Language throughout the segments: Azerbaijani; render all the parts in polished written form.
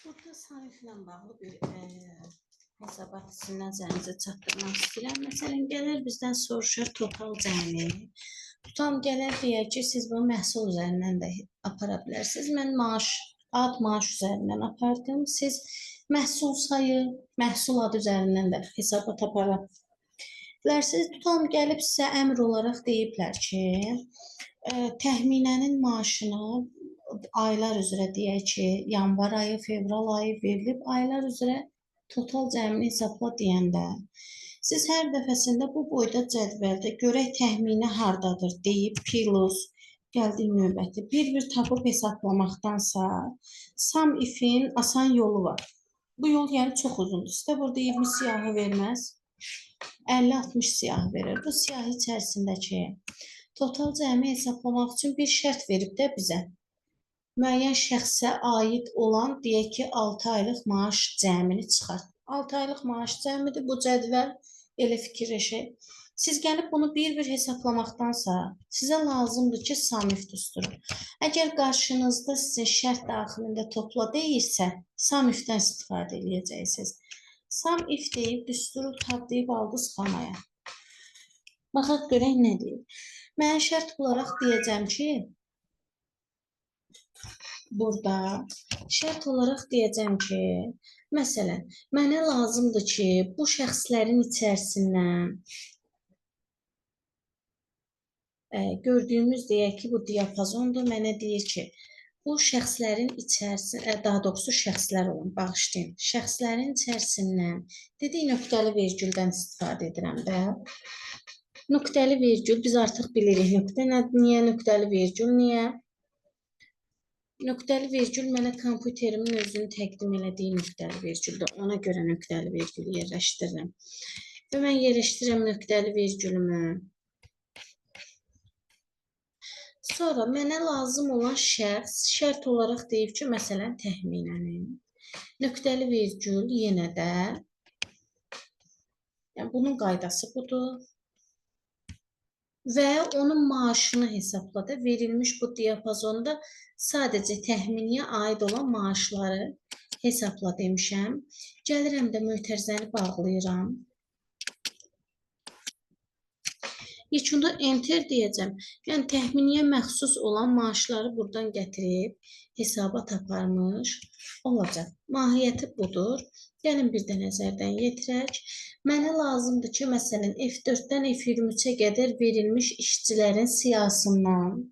Burada sariflə bağlı bir hesabat sizin nəzərinizə çatdırmaq istəyirəm. Məsələn, gələr bizdən soruşur total cəmi. Tutam gələr deyək ki, siz bunu məhsul üzərindən də apara bilərsiniz. Mən ad maaş üzərindən apardım. Siz məhsul sayı, məhsul adı üzərindən də hesabat apara bilərsiniz. Tutam gəlib sizə əmr olaraq deyiblər ki, təxminənin maaşını aylar üzrə deyək ki, yanvar ayı, fevral ayı verilib, aylar üzrə total cəmini hesabla deyəndə, siz hər dəfəsində bu boyda cədvəldə görək təxmini hardadır deyib, plus, gəldik növbəti, bir-bir tapıb hesablamaqdansa, sum if'in asan yolu var. Bu yol yəni çox uzundur. Sizə burada 20 siyahı verməz, 50-60 siyahı verir. Bu siyahı içərisindəki total cəmi hesablamaq üçün bir şərt verib də bizə. Müəyyən şəxsə aid olan, deyək ki, 6 aylıq maaş cəmini çıxart. 6 aylıq maaş cəmidir, bu cədvəl elə fikirləşək. Siz gəlib bunu bir-bir hesablamaqdansa, sizə lazımdır ki, sum if düsturu. Əgər qarşınızda sizin şərt daxilində topla deyirsə, sum if-dən istifadə edəcəksiniz. Sum if deyib, düsturu tablayıb aldınız xanaya. Baxaq görək nə deyir. Mən şərt olaraq deyəcəm ki, burada şərt olaraq deyəcəm ki, məsələn, mənə lazımdır ki, bu şəxslərin içərisindən gördüyümüz deyək ki, bu diapazondur. Mənə deyir ki, bu şəxslərin içərisində, daha doğrusu şəxslər olun, bağışlayın. Şəxslərin içərisindən dedik, nöqtəli vergüldən istifadə edirəm də. Nöqtəli vergül, biz artıq bilirik niyə nöqtəli vergül, niyə? Nöqtəli vergül mənə kompüterimin özünü təqdim elədiyi nöqtəli vergüldür. Ona görə nöqtəli vergülü yerləşdirirəm. Və mən yerləşdirirəm nöqtəli vergülümü. Sonra mənə lazım olan şəxs şərt olaraq deyib ki, məsələn, təxminənin. Nöqtəli vergül yenə də, yəni bunun qaydası budur. Və onun maaşını hesablada verilmiş bu diapazonda sadəcə təxminiyə aid olan maaşları hesabla demişəm. Gəlirəm də mötərizəni bağlayıram. Yekunda enter deyəcəm. Yəni təxminiyə məxsus olan maaşları buradan gətirib hesabat aparmış olacaq. Mahiyyəti budur. Gəlin bir də nəzərdən yetirək. Mənə lazımdır ki, məsələn, F4-dən F23-ə qədər verilmiş işçilərin siyahısından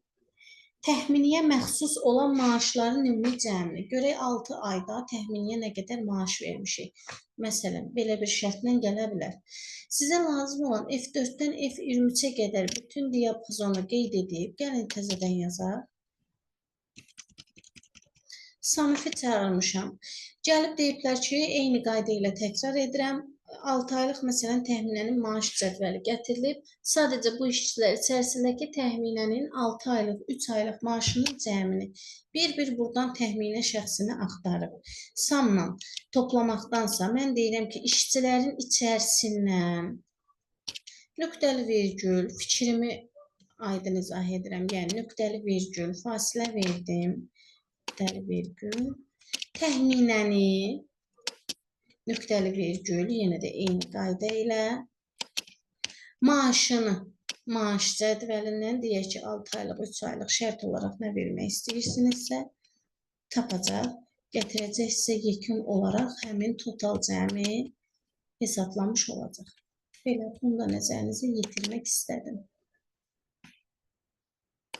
təxminiyə məxsus olan maaşların ümumi cəmini. Görək 6 ayda təxminiyə nə qədər maaş vermişik. Məsələn, belə bir şərtlə gələ bilər. Sizə lazım olan F4-dən F23-ə qədər bütün diapazonu qeyd edib, gəlin təzədən yazaq. Sum if-i çağırmışam. Gəlib deyiblər ki, eyni qayda ilə təkrar edirəm. 6 aylıq məsələn təxminənin maaş cədvəli gətirilib. Sadəcə bu işçilər içərisindəki təxminənin 6 aylıq, 3 aylıq maaşının cəmini bir-bir buradan təxminə şəxsini axtarıb. Samla toplamaqdansa mən deyirəm ki, işçilərin içərisindən nöqtəli vergül, fikrimi aydın izah edirəm. Yəni nöqtəli vergül, fasilə verdim. Nöqtəli vergül, təxminəni nöqtəli vergül, yenə də eyni qayda ilə maaşını, maaş cədvəlindən deyək ki, 6 aylıq, 3 aylıq şərt olaraq nə vermək istəyirsinizsə tapacaq, gətirəcək sizə yekun olaraq həmin total cəmi hesablamış olacaq. Belə, bunu da nəzərinizə yetirmək istədim.